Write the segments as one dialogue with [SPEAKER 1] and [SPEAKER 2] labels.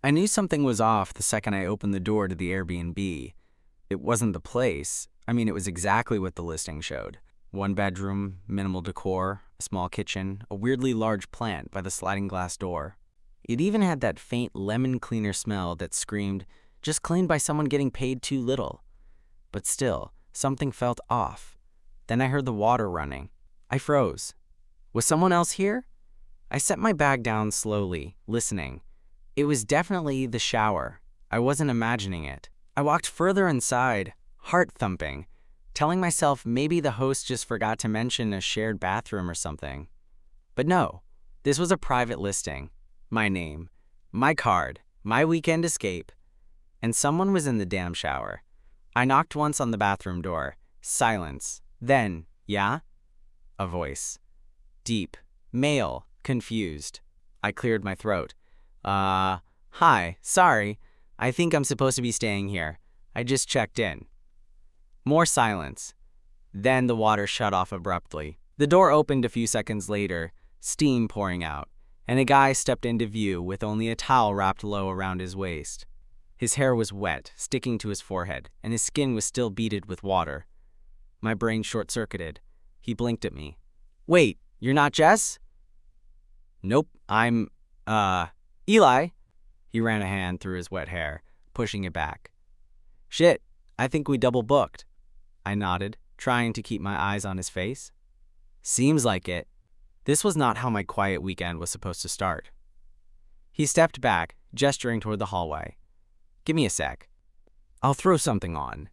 [SPEAKER 1] I knew something was off the second I opened the door to the Airbnb. It wasn't the place. It was exactly what the listing showed. One bedroom, minimal decor, a small kitchen, a weirdly large plant by the sliding glass door. It even had that faint lemon cleaner smell that screamed, just cleaned by someone getting paid too little. But still, something felt off. Then I heard the water running. I froze. Was someone else here? I set my bag down slowly, listening. It was definitely the shower. I wasn't imagining it. I walked further inside, heart thumping, telling myself maybe the host just forgot to mention a shared bathroom or something. But no, this was a private listing. My name, my card, my weekend escape, and someone was in the damn shower. I knocked once on the bathroom door. Silence. Then, yeah? A voice. Deep, male, confused. I cleared my throat. Hi, sorry. I think I'm supposed to be staying here. I just checked in. More silence. Then the water shut off abruptly. The door opened a few seconds later, steam pouring out, and a guy stepped into view with only a towel wrapped low around his waist. His hair was wet, sticking to his forehead, and his skin was still beaded with water. My brain short-circuited. He blinked at me. Wait, you're not Jess? Nope, I'm, Eli. He ran a hand through his wet hair, pushing it back. Shit, I think we double booked. I nodded, trying to keep my eyes on his face. Seems like it. This was not how my quiet weekend was supposed to start. He stepped back, gesturing toward the hallway. Give me a sec. I'll throw something on.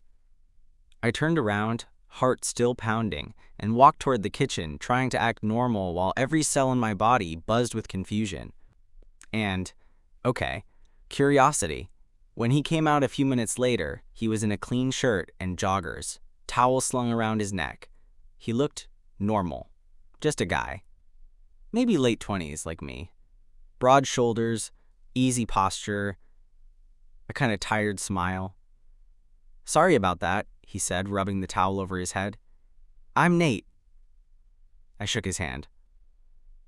[SPEAKER 1] I turned around, heart still pounding, and walked toward the kitchen, trying to act normal while every cell in my body buzzed with confusion. And, okay, curiosity. When he came out a few minutes later, he was in a clean shirt and joggers, towel slung around his neck. He looked normal. Just a guy. Maybe late 20s like me. Broad shoulders, easy posture, a kind of tired smile. Sorry about that, he said, rubbing the towel over his head. I'm Nate. I shook his hand.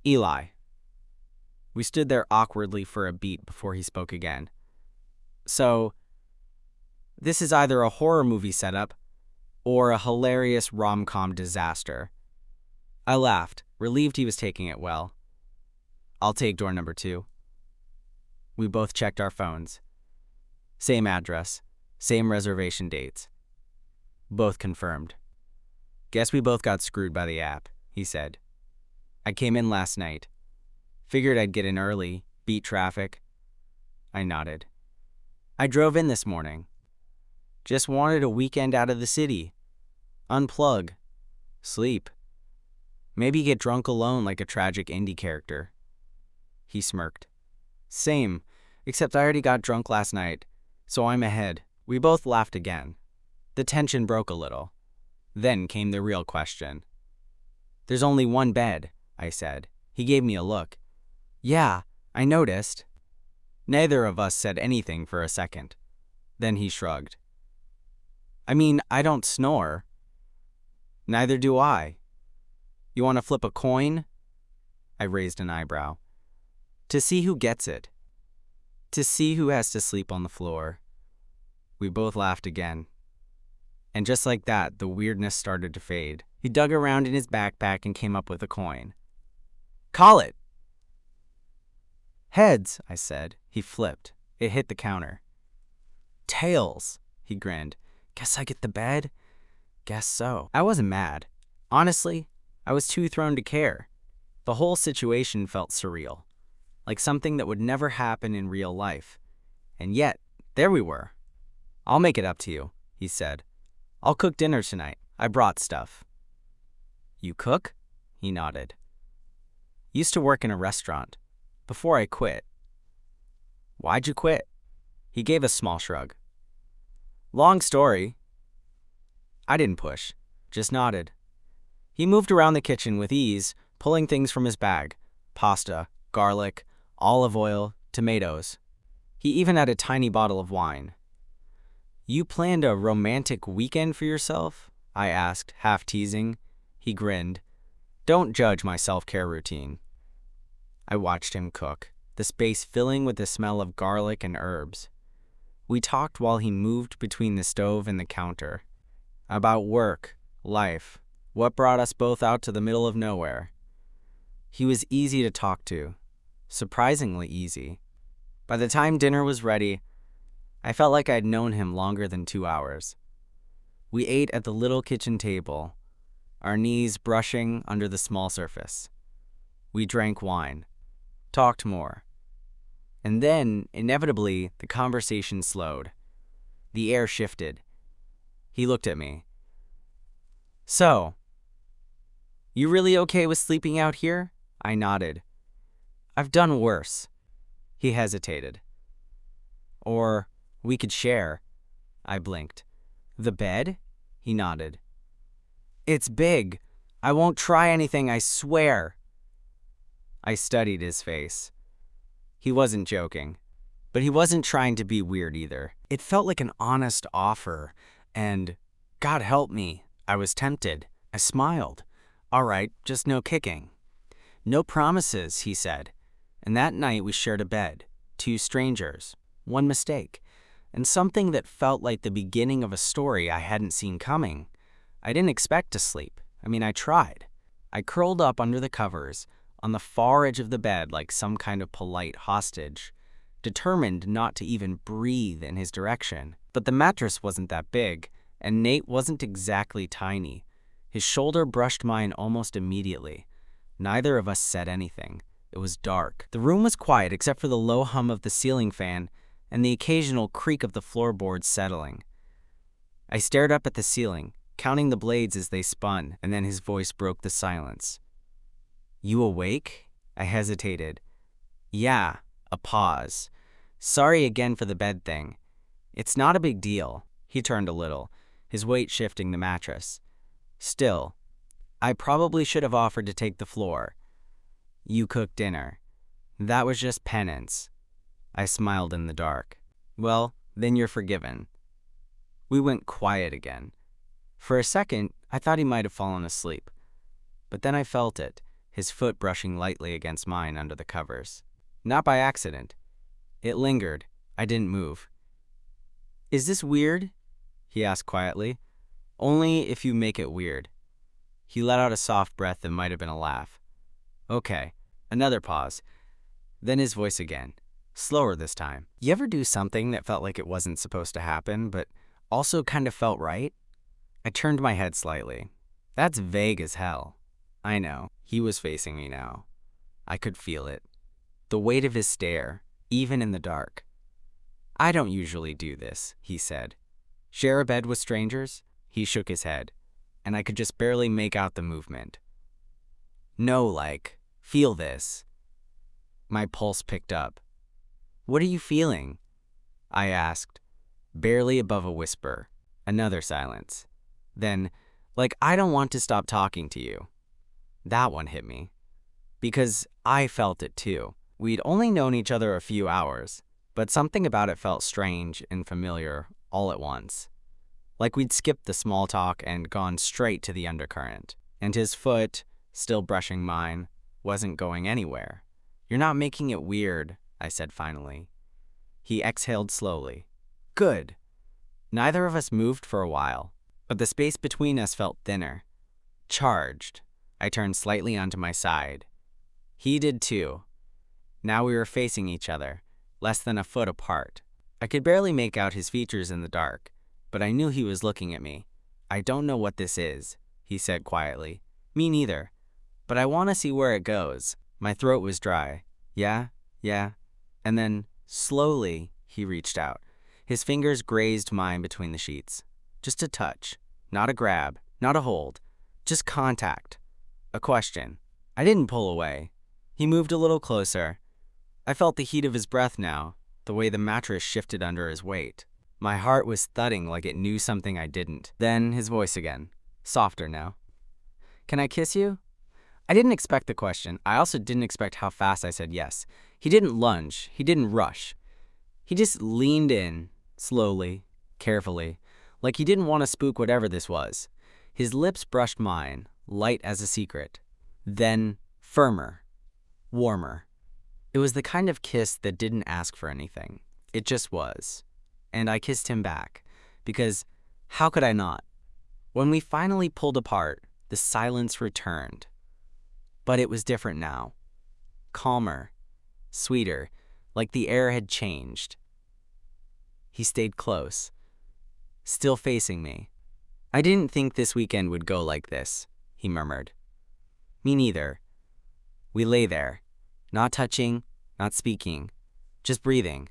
[SPEAKER 1] Eli. We stood there awkwardly for a beat before he spoke again. So, this is either a horror movie setup or a hilarious rom-com disaster. I laughed, relieved he was taking it well. I'll take door number 2. We both checked our phones. Same address, same reservation dates. Both confirmed. Guess we both got screwed by the app, he said. I came in last night. Figured I'd get in early, beat traffic. I nodded. I drove in this morning. Just wanted a weekend out of the city. Unplug. Sleep. Maybe get drunk alone like a tragic indie character. He smirked. Same, except I already got drunk last night, so I'm ahead. We both laughed again. The tension broke a little. Then came the real question. There's only one bed, I said. He gave me a look. Yeah, I noticed. Neither of us said anything for a second. Then he shrugged. I don't snore. Neither do I. You want to flip a coin? I raised an eyebrow. To see who gets it. To see who has to sleep on the floor. We both laughed again. And just like that, the weirdness started to fade. He dug around in his backpack and came up with a coin. Call it! Heads, I said. He flipped. It hit the counter. Tails, he grinned. Guess I get the bed? Guess so. I wasn't mad. Honestly, I was too thrown to care. The whole situation felt surreal, like something that would never happen in real life. And yet, there we were. I'll make it up to you, he said. I'll cook dinner tonight. I brought stuff. You cook? He nodded. Used to work in a restaurant. Before I quit. Why'd you quit? He gave a small shrug. Long story. I didn't push, just nodded. He moved around the kitchen with ease, pulling things from his bag. Pasta, garlic, olive oil, tomatoes. He even had a tiny bottle of wine. You planned a romantic weekend for yourself? I asked, half teasing. He grinned. Don't judge my self-care routine. I watched him cook. the space filling with the smell of garlic and herbs. We talked while he moved between the stove and the counter. About work, life, what brought us both out to the middle of nowhere. He was easy to talk to, surprisingly easy. By the time dinner was ready, I felt like I'd known him longer than 2 hours. We ate at the little kitchen table, our knees brushing under the small surface. We drank wine, talked more. And then, inevitably, the conversation slowed. The air shifted. He looked at me. "So, you really okay with sleeping out here?" I nodded. "I've done worse." He hesitated. "Or we could share." I blinked. "The bed?" He nodded. "It's big. I won't try anything, I swear." I studied his face. He wasn't joking, but he wasn't trying to be weird either. It felt like an honest offer, and, God help me, I was tempted. I smiled. "All right, just no kicking." "No promises," he said. And that night we shared a bed, 2 strangers, 1 mistake, and something that felt like the beginning of a story I hadn't seen coming. I didn't expect to sleep. I tried. I curled up under the covers, on the far edge of the bed like some kind of polite hostage, determined not to even breathe in his direction. But the mattress wasn't that big, and Nate wasn't exactly tiny. His shoulder brushed mine almost immediately. Neither of us said anything. It was dark. The room was quiet except for the low hum of the ceiling fan and the occasional creak of the floorboards settling. I stared up at the ceiling, counting the blades as they spun, and then his voice broke the silence. "You awake?" I hesitated. "Yeah," a pause. "Sorry again for the bed thing. It's not a big deal." He turned a little, his weight shifting the mattress. "Still, I probably should have offered to take the floor. You cooked dinner. That was just penance." I smiled in the dark. "Well, then you're forgiven." We went quiet again. For a second, I thought he might have fallen asleep. But then I felt it, his foot brushing lightly against mine under the covers. Not by accident. It lingered. I didn't move. "Is this weird?" he asked quietly. "Only if you make it weird." He let out a soft breath that might have been a laugh. "Okay." Another pause. Then his voice again, slower this time. "You ever do something that felt like it wasn't supposed to happen, but also kind of felt right?" I turned my head slightly. "That's vague as hell." I know. He was facing me now. I could feel it. The weight of his stare, even in the dark. "I don't usually do this," he said. "Share a bed with strangers?" He shook his head, and I could just barely make out the movement. "No, like, feel this." My pulse picked up. "What are you feeling?" I asked, barely above a whisper. Another silence. Then, "Like, I don't want to stop talking to you." That one hit me. Because I felt it too. We'd only known each other a few hours, but something about it felt strange and familiar all at once. Like we'd skipped the small talk and gone straight to the undercurrent. And his foot, still brushing mine, wasn't going anywhere. "You're not making it weird," I said finally. He exhaled slowly. "Good." Neither of us moved for a while, but the space between us felt thinner. Charged. I turned slightly onto my side. He did too. Now we were facing each other, less than a foot apart. I could barely make out his features in the dark, but I knew he was looking at me. "I don't know what this is," he said quietly. "Me neither. But I want to see where it goes." My throat was dry. Yeah. And then, slowly, he reached out. His fingers grazed mine between the sheets. Just a touch. Not a grab. Not a hold. Just contact. A question. I didn't pull away. He moved a little closer. I felt the heat of his breath now, the way the mattress shifted under his weight. My heart was thudding like it knew something I didn't. Then his voice again. Softer now. "Can I kiss you?" I didn't expect the question. I also didn't expect how fast I said yes. He didn't lunge. He didn't rush. He just leaned in, slowly, carefully, like he didn't want to spook whatever this was. His lips brushed mine, light as a secret. Then, firmer, warmer. It It was the kind of kiss that didn't ask for anything. It just was. And I kissed him back, because how could I not? When we finally pulled apart, the silence returned. But it was different now. Calmer, sweeter, like the air had changed. He stayed close, still facing me. "I didn't think this weekend would go like this," he murmured. "Me neither." We lay there, not touching, not speaking, just breathing.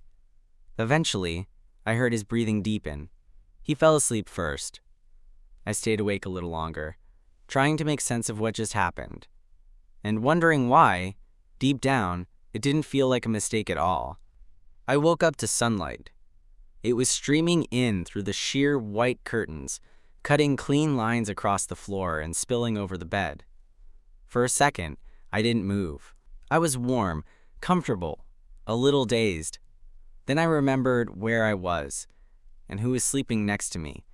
[SPEAKER 1] Eventually, I heard his breathing deepen. He fell asleep first. I stayed awake a little longer, trying to make sense of what just happened, and wondering why, deep down, it didn't feel like a mistake at all. I woke up to sunlight. It was streaming in through the sheer white curtains, cutting clean lines across the floor and spilling over the bed. For a second, I didn't move. I was warm, comfortable, a little dazed. Then I remembered where I was and who was sleeping next to me.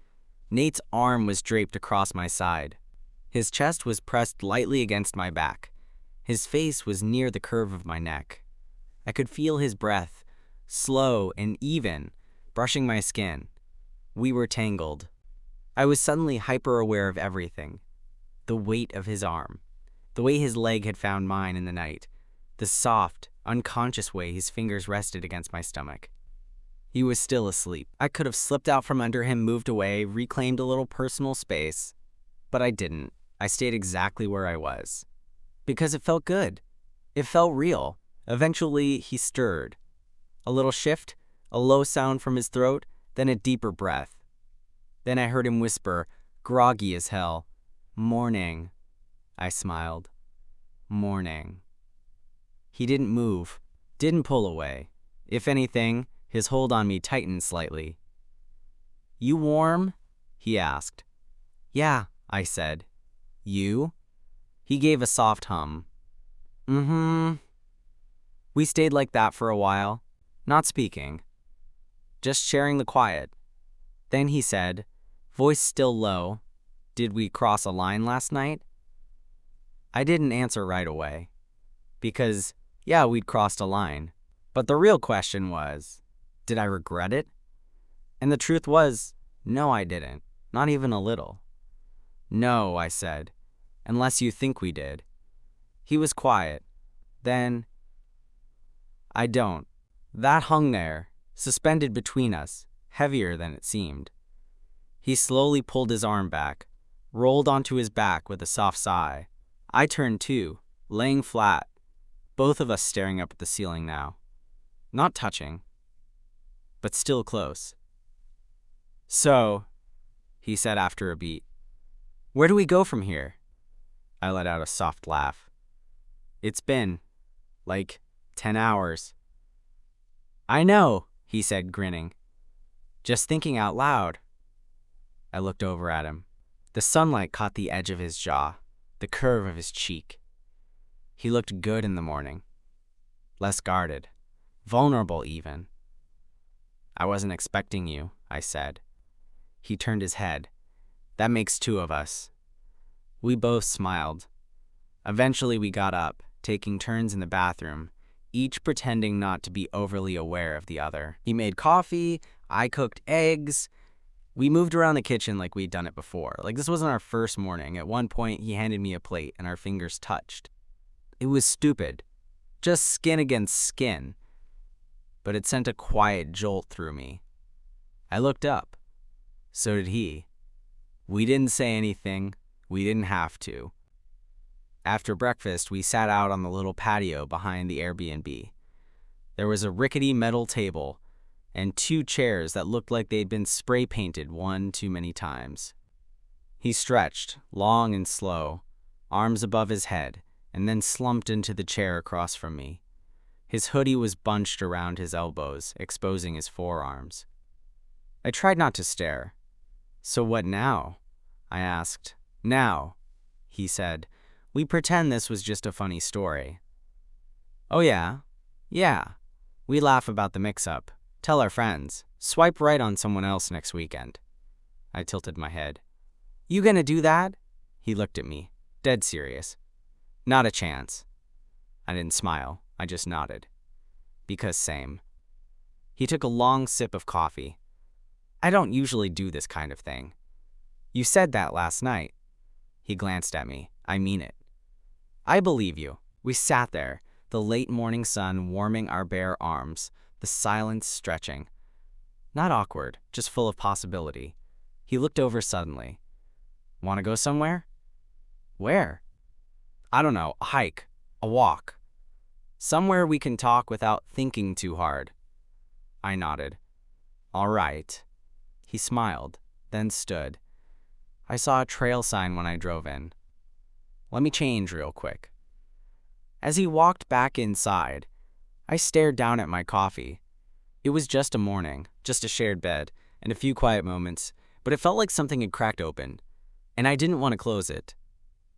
[SPEAKER 1] Nate's arm was draped across my side. His chest was pressed lightly against my back. His face was near the curve of my neck. I could feel his breath, slow and even, brushing my skin. We were tangled. I was suddenly hyper-aware of everything. The weight of his arm, the way his leg had found mine in the night, the soft, unconscious way his fingers rested against my stomach. He was still asleep. I could have slipped out from under him, moved away, reclaimed a little personal space, but I didn't. I stayed exactly where I was. Because it felt good. It felt real. Eventually, he stirred. A little shift, a low sound from his throat, then a deeper breath. Then I heard him whisper, groggy as hell, "Morning." I smiled. Morning. He didn't move, didn't pull away. If anything, his hold on me tightened slightly. "You warm?" he asked. "Yeah," I said. "You?" He gave a soft hum. "Mm-hmm." We stayed like that for a while, not speaking, just sharing the quiet. Then he said, voice still low, "Did we cross a line last night?" I didn't answer right away, because, yeah, we'd crossed a line. But the real question was, did I regret it? And the truth was, no, I didn't, not even a little. "No," I said, "unless you think we did." He was quiet. Then, "I don't." That hung there, suspended between us, heavier than it seemed. He slowly pulled his arm back, rolled onto his back with a soft sigh. I turned too, laying flat, both of us staring up at the ceiling now. Not touching, but still close. "So," he said after a beat, "where do we go from here?" I let out a soft laugh. "It's been, like, 10 hours. "I know," he said, grinning. "Just thinking out loud." I looked over at him. The sunlight caught the edge of his jaw, the curve of his cheek. He looked good in the morning. Less guarded. Vulnerable, even. "I wasn't expecting you," I said. He turned his head. "That makes two of us." We both smiled. Eventually we got up, taking turns in the bathroom, each pretending not to be overly aware of the other. He made coffee, I cooked eggs. We moved around the kitchen like we'd done it before. Like this wasn't our first morning. At one point, he handed me a plate and our fingers touched. It was stupid. Just skin against skin. But it sent a quiet jolt through me. I looked up. So did he. We didn't say anything. We didn't have to. After breakfast, we sat out on the little patio behind the Airbnb. There was a rickety metal table and 2 chairs that looked like they'd been spray painted one too many times. He stretched, long and slow, arms above his head, and then slumped into the chair across from me. His hoodie was bunched around his elbows, exposing his forearms. I tried not to stare. "So what now?" I asked. "Now," he said, "we pretend this was just a funny story." "Oh yeah? Yeah. We laugh about the mix-up. Tell our friends. Swipe right on someone else next weekend." I tilted my head. "You gonna do that?" He looked at me, dead serious. "Not a chance." I didn't smile. I just nodded. Because same. He took a long sip of coffee. I don't usually do this kind of thing. You said that last night. He glanced at me. I mean it. I believe you. We sat there, the late morning sun warming our bare arms, the silence stretching. Not awkward, just full of possibility. He looked over suddenly. Want to go somewhere? Where? I don't know, a hike, a walk. Somewhere we can talk without thinking too hard. I nodded. All right. He smiled, then stood. I saw a trail sign when I drove in. Let me change real quick. As he walked back inside, I stared down at my coffee. It was just a morning, just a shared bed, and a few quiet moments, but it felt like something had cracked open, and I didn't want to close it.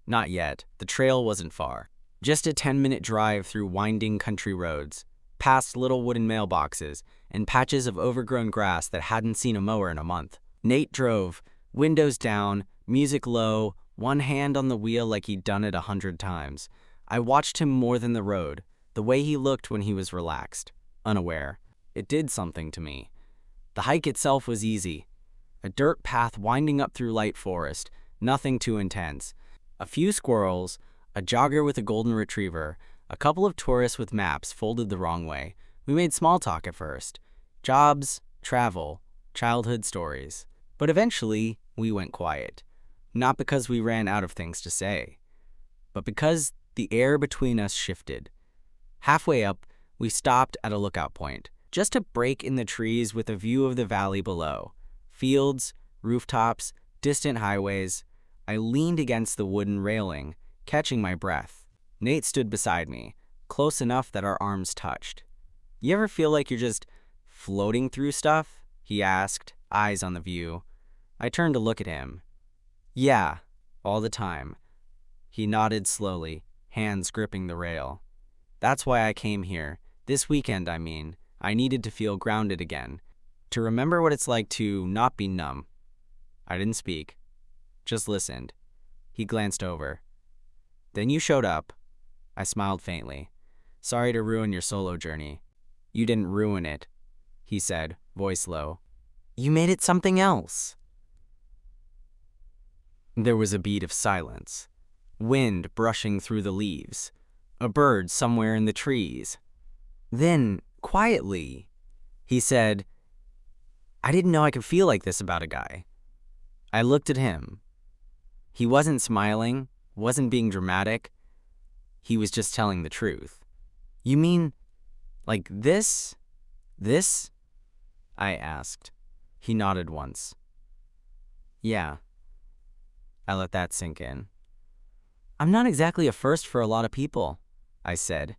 [SPEAKER 1] Not yet. The trail wasn't far. Just a 10-minute drive through winding country roads, past little wooden mailboxes, and patches of overgrown grass that hadn't seen a mower in a month. Nate drove, windows down, music low, one hand on the wheel like he'd done it 100 times. I watched him more than the road, the way he looked when he was relaxed, unaware. It did something to me. The hike itself was easy. A dirt path winding up through light forest, nothing too intense. A few squirrels, a jogger with a golden retriever, a couple of tourists with maps folded the wrong way. We made small talk at first. Jobs, travel, childhood stories. But eventually, we went quiet. Not because we ran out of things to say, but because the air between us shifted. Halfway up, we stopped at a lookout point. Just a break in the trees with a view of the valley below. Fields, rooftops, distant highways. I leaned against the wooden railing, catching my breath. Nate stood beside me, close enough that our arms touched. You ever feel like you're just floating through stuff? He asked, eyes on the view. I turned to look at him. Yeah, all the time. He nodded slowly, hands gripping the rail. That's why I came here. This weekend, I mean. I needed to feel grounded again. To remember what it's like to not be numb. I didn't speak. Just listened. He glanced over. Then you showed up. I smiled faintly. Sorry to ruin your solo journey. You didn't ruin it, he said, voice low. You made it something else. There was a beat of silence. Wind brushing through the leaves. A bird somewhere in the trees. Then, quietly, he said, I didn't know I could feel like this about a guy. I looked at him. He wasn't smiling, wasn't being dramatic. He was just telling the truth. You mean, like this? This? I asked. He nodded once. Yeah. I let that sink in. I'm not exactly a first for a lot of people, I said.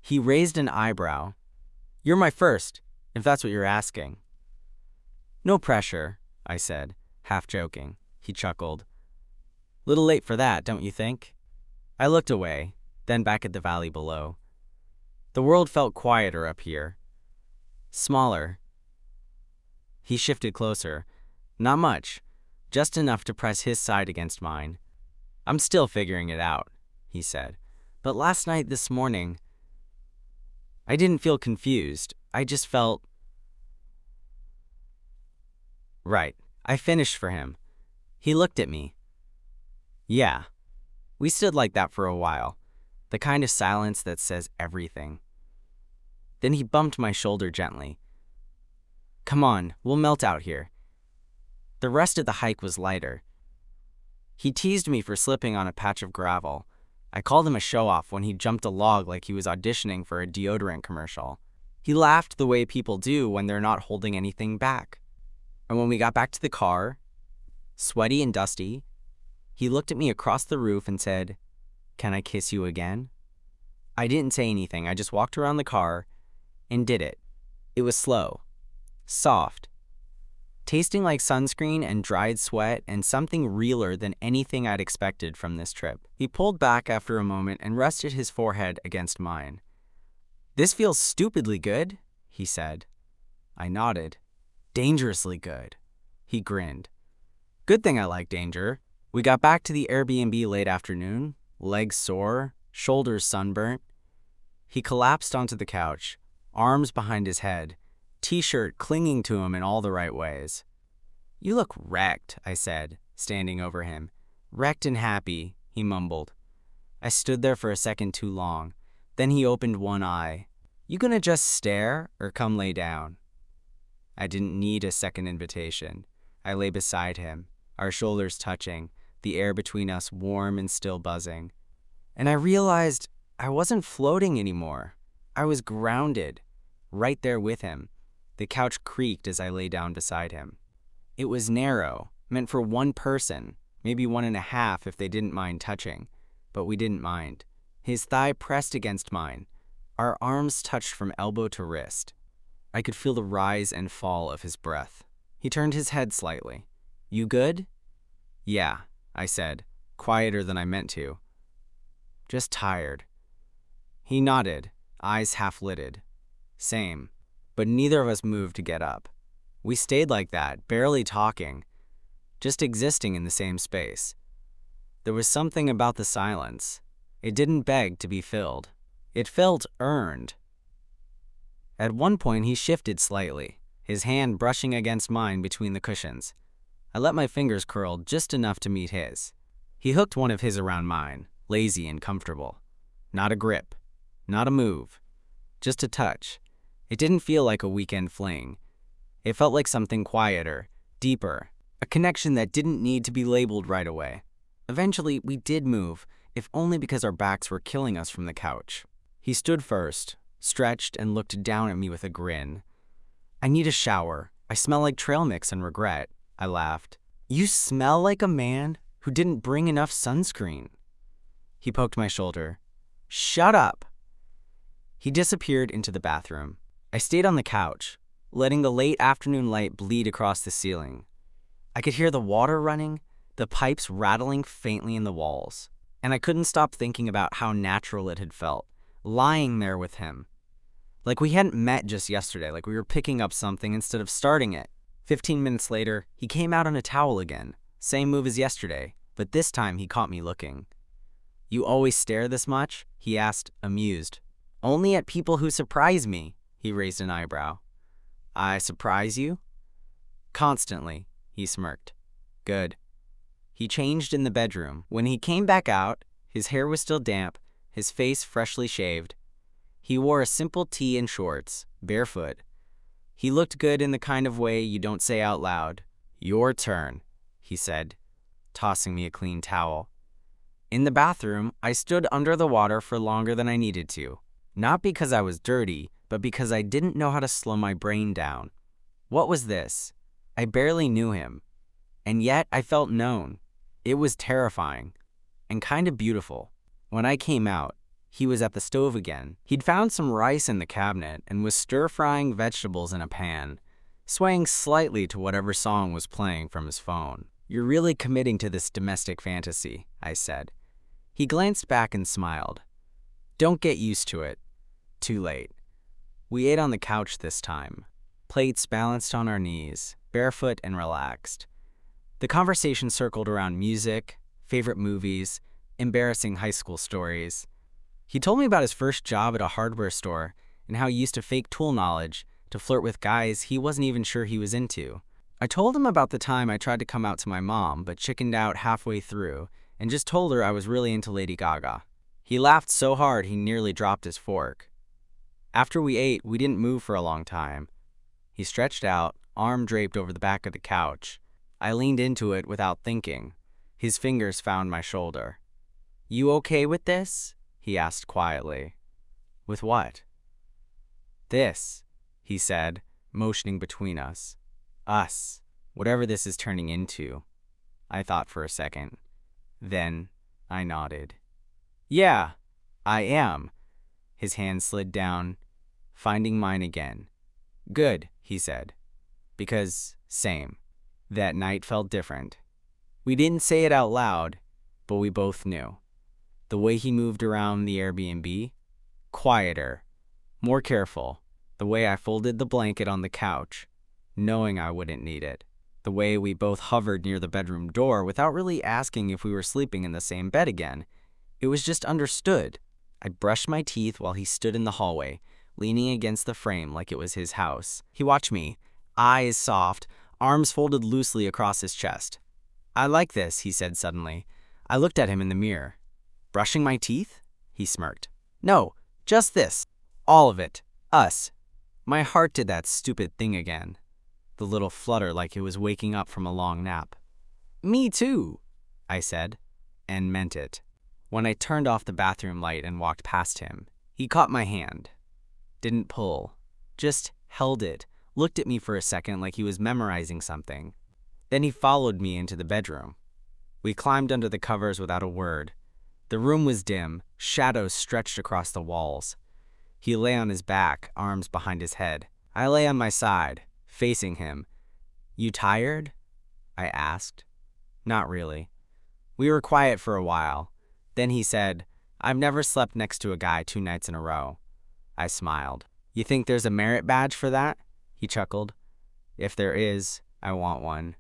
[SPEAKER 1] He raised an eyebrow. You're my first, if that's what you're asking. No pressure, I said, half joking. He chuckled. Little late for that, don't you think? I looked away, then back at the valley below. The world felt quieter up here. Smaller. He shifted closer. Not much, just enough to press his side against mine. I'm still figuring it out, he said. But last night, this morning, I didn't feel confused. I just felt right. I finished for him. He looked at me. Yeah. We stood like that for a while, the kind of silence that says everything. Then he bumped my shoulder gently. Come on, we'll melt out here. The rest of the hike was lighter. He teased me for slipping on a patch of gravel. I called him a show-off when he jumped a log like he was auditioning for a deodorant commercial. He laughed the way people do when they're not holding anything back. And when we got back to the car, sweaty and dusty, he looked at me across the roof and said, Can I kiss you again? I didn't say anything. I just walked around the car and did it. It was slow, soft, tasting like sunscreen and dried sweat and something realer than anything I'd expected from this trip. He pulled back after a moment and rested his forehead against mine. This feels stupidly good, he said. I nodded. Dangerously good. He grinned. Good thing I like danger. We got back to the Airbnb late afternoon, legs sore, shoulders sunburnt. He collapsed onto the couch, arms behind his head, t-shirt clinging to him in all the right ways. "You look wrecked," I said, standing over him. "Wrecked and happy," he mumbled. I stood there for a second too long. Then he opened one eye. "You gonna just stare or come lay down?" I didn't need a second invitation. I lay beside him, our shoulders touching, the air between us warm and still buzzing. And I realized I wasn't floating anymore. I was grounded, right there with him. The couch creaked as I lay down beside him. It was narrow, meant for one person, maybe 1.5 if they didn't mind touching. But we didn't mind. His thigh pressed against mine. Our arms touched from elbow to wrist. I could feel the rise and fall of his breath. He turned his head slightly. "You good?" "Yeah," I said, quieter than I meant to. "Just tired." He nodded, eyes half-lidded. Same. But neither of us moved to get up. We stayed like that, barely talking, just existing in the same space. There was something about the silence. It didn't beg to be filled. It felt earned. At one point, he shifted slightly, his hand brushing against mine between the cushions. I let my fingers curl just enough to meet his. He hooked one of his around mine, lazy and comfortable. Not a grip, not a move, just a touch. It didn't feel like a weekend fling. It felt like something quieter, deeper, a connection that didn't need to be labeled right away. Eventually, we did move, if only because our backs were killing us from the couch. He stood first, stretched, and looked down at me with a grin. "I need a shower. I smell like trail mix and regret," I laughed. "You smell like a man who didn't bring enough sunscreen." He poked my shoulder. "Shut up." He disappeared into the bathroom. I stayed on the couch, letting the late afternoon light bleed across the ceiling. I could hear the water running, the pipes rattling faintly in the walls, and I couldn't stop thinking about how natural it had felt, lying there with him. Like we hadn't met just yesterday, like we were picking up something instead of starting it. 15 minutes later, he came out on a towel again, same move as yesterday, but this time he caught me looking. "You always stare this much?" he asked, amused. "Only at people who surprise me," he raised an eyebrow. "I surprise you?" "Constantly," he smirked. "Good." He changed in the bedroom. When he came back out, his hair was still damp, his face freshly shaved. He wore a simple tee and shorts, barefoot. He looked good in the kind of way you don't say out loud. "Your turn," he said, tossing me a clean towel. In the bathroom, I stood under the water for longer than I needed to. Not because I was dirty, but because I didn't know how to slow my brain down. What was this? I barely knew him. And yet I felt known. It was terrifying and kind of beautiful. When I came out, he was at the stove again. He'd found some rice in the cabinet and was stir-frying vegetables in a pan, swaying slightly to whatever song was playing from his phone. "You're really committing to this domestic fantasy," I said. He glanced back and smiled. "Don't get used to it. Too late." We ate on the couch this time, plates balanced on our knees, barefoot and relaxed. The conversation circled around music, favorite movies, embarrassing high school stories. He told me about his first job at a hardware store and how he used to fake tool knowledge to flirt with guys he wasn't even sure he was into. I told him about the time I tried to come out to my mom but chickened out halfway through and just told her I was really into Lady Gaga. He laughed so hard he nearly dropped his fork. After we ate, we didn't move for a long time. He stretched out, arm draped over the back of the couch. I leaned into it without thinking. His fingers found my shoulder. "You okay with this?" he asked quietly. "With what?" "This," he said, motioning between us. "Us. Whatever this is turning into." I thought for a second. Then I nodded. "Yeah, I am." His hand slid down, finding mine again. "Good," he said. Because, same. That night felt different. We didn't say it out loud, but we both knew. The way he moved around the Airbnb, quieter, more careful. The way I folded the blanket on the couch, knowing I wouldn't need it. The way we both hovered near the bedroom door without really asking if we were sleeping in the same bed again. It was just understood. I brushed my teeth while he stood in the hallway, leaning against the frame like it was his house. He watched me, eyes soft, arms folded loosely across his chest. "I like this," he said suddenly. I looked at him in the mirror. "Brushing my teeth?" He smirked. "No, just this. All of it. Us." My heart did that stupid thing again. The little flutter like it was waking up from a long nap. "Me too," I said, and meant it. When I turned off the bathroom light and walked past him, he caught my hand. Didn't pull. Just held it, looked at me for a second like he was memorizing something. Then he followed me into the bedroom. We climbed under the covers without a word. The room was dim, shadows stretched across the walls. He lay on his back, arms behind his head. I lay on my side, facing him. "You tired?" I asked. "Not really." We were quiet for a while. Then he said, "I've never slept next to a guy 2 nights in a row." I smiled. "You think there's a merit badge for that?" He chuckled. "If there is, I want one."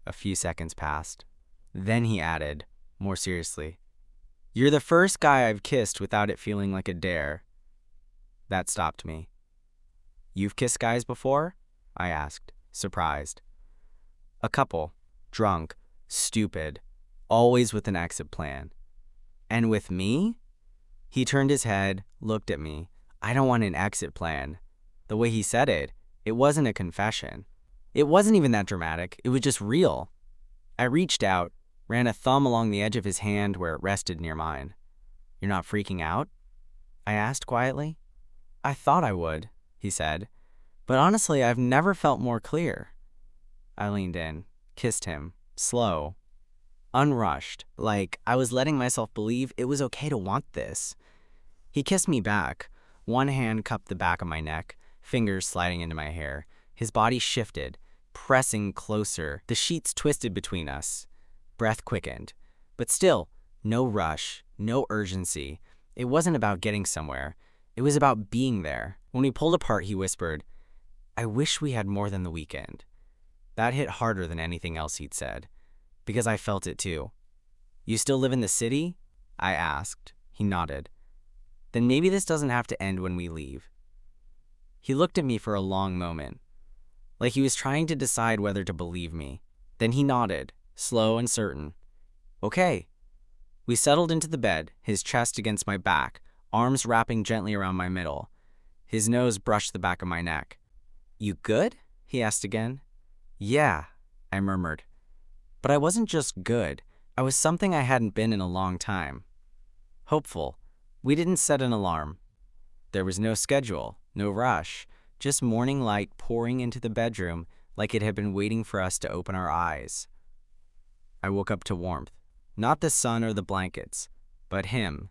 [SPEAKER 1] A few seconds passed. Then he added, more seriously, "You're the first guy I've kissed without it feeling like a dare." That stopped me. "You've kissed guys before?" I asked, surprised. "A couple. Drunk. Stupid. Always with an exit plan." "And with me?" He turned his head, looked at me. I don't want an exit plan. The way he said it, it wasn't a confession. It wasn't even that dramatic. It was just real. I reached out, ran a thumb along the edge of his hand where it rested near mine. "You're not freaking out?" I asked quietly. "I thought I would," he said. "But honestly, I've never felt more clear." I leaned in, kissed him, slow, unrushed, like I was letting myself believe it was okay to want this. He kissed me back. One hand cupped the back of my neck, fingers sliding into my hair. His body shifted, pressing closer. The sheets twisted between us. Breath quickened. But still, no rush, no urgency. It wasn't about getting somewhere. It was about being there. When we pulled apart, he whispered, "I wish we had more than the weekend." That hit harder than anything else he'd said, because I felt it too. "You still live in the city?" I asked. He nodded. "Then maybe this doesn't have to end when we leave." He looked at me for a long moment, like he was trying to decide whether to believe me. Then he nodded, slow and certain. "Okay." We settled into the bed, his chest against my back, arms wrapping gently around my middle. His nose brushed the back of my neck. "You good?" he asked again. "Yeah," I murmured. But I wasn't just good. I was something I hadn't been in a long time. Hopeful. We didn't set an alarm. There was no schedule, no rush, just morning light pouring into the bedroom like it had been waiting for us to open our eyes. I woke up to warmth. Not the sun or the blankets, but him.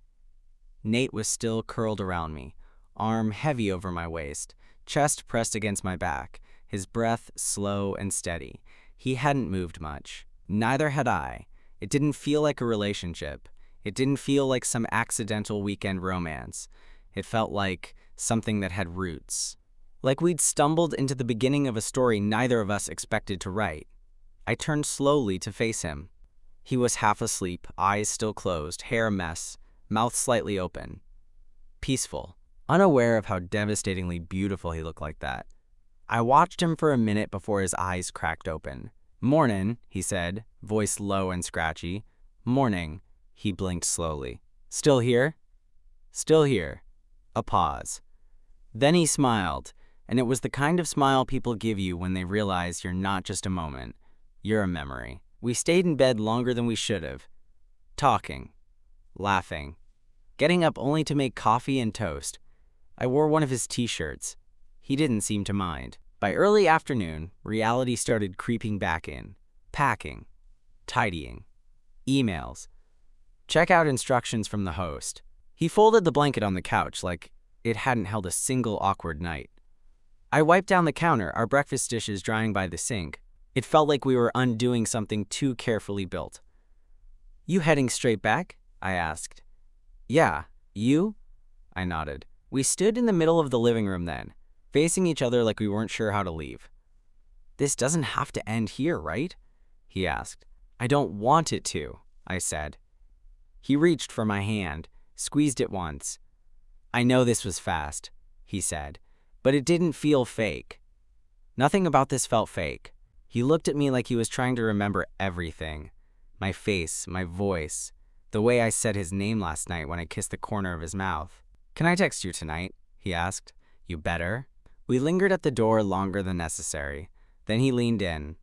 [SPEAKER 1] Nate was still curled around me, arm heavy over my waist, chest pressed against my back, his breath slow and steady. He hadn't moved much. Neither had I. It didn't feel like a relationship. It didn't feel like some accidental weekend romance. It felt like something that had roots. Like we'd stumbled into the beginning of a story neither of us expected to write. I turned slowly to face him. He was half asleep, eyes still closed, hair a mess, mouth slightly open. Peaceful, unaware of how devastatingly beautiful he looked like that. I watched him for a minute before his eyes cracked open. "Mornin'," he said, voice low and scratchy. "Morning." He blinked slowly. "Still here?" "Still here." A pause. Then he smiled, and it was the kind of smile people give you when they realize you're not just a moment, you're a memory. We stayed in bed longer than we should have, talking, laughing, getting up only to make coffee and toast. I wore one of his t-shirts. He didn't seem to mind. By early afternoon, reality started creeping back in. Packing, tidying, emails, checkout instructions from the host. He folded the blanket on the couch like it hadn't held a single awkward night. I wiped down the counter, our breakfast dishes drying by the sink. It felt like we were undoing something too carefully built. "You heading straight back?" I asked. "Yeah. You?" I nodded. We stood in the middle of the living room then, facing each other like we weren't sure how to leave. "This doesn't have to end here, right?" he asked. "I don't want it to," I said. He reached for my hand, squeezed it once. "I know this was fast," he said, but it didn't feel fake. Nothing about this felt fake. He looked at me like he was trying to remember everything. My face, my voice, the way I said his name last night when I kissed the corner of his mouth. "Can I text you tonight?" he asked. "You better." We lingered at the door longer than necessary. Then he leaned in,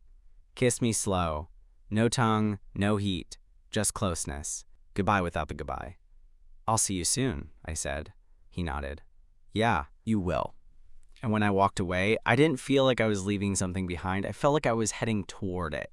[SPEAKER 1] kissed me slow. No tongue, no heat, just closeness. Goodbye without the goodbye. "I'll see you soon," I said. He nodded. "Yeah, you will." And when I walked away, I didn't feel like I was leaving something behind. I felt like I was heading toward it.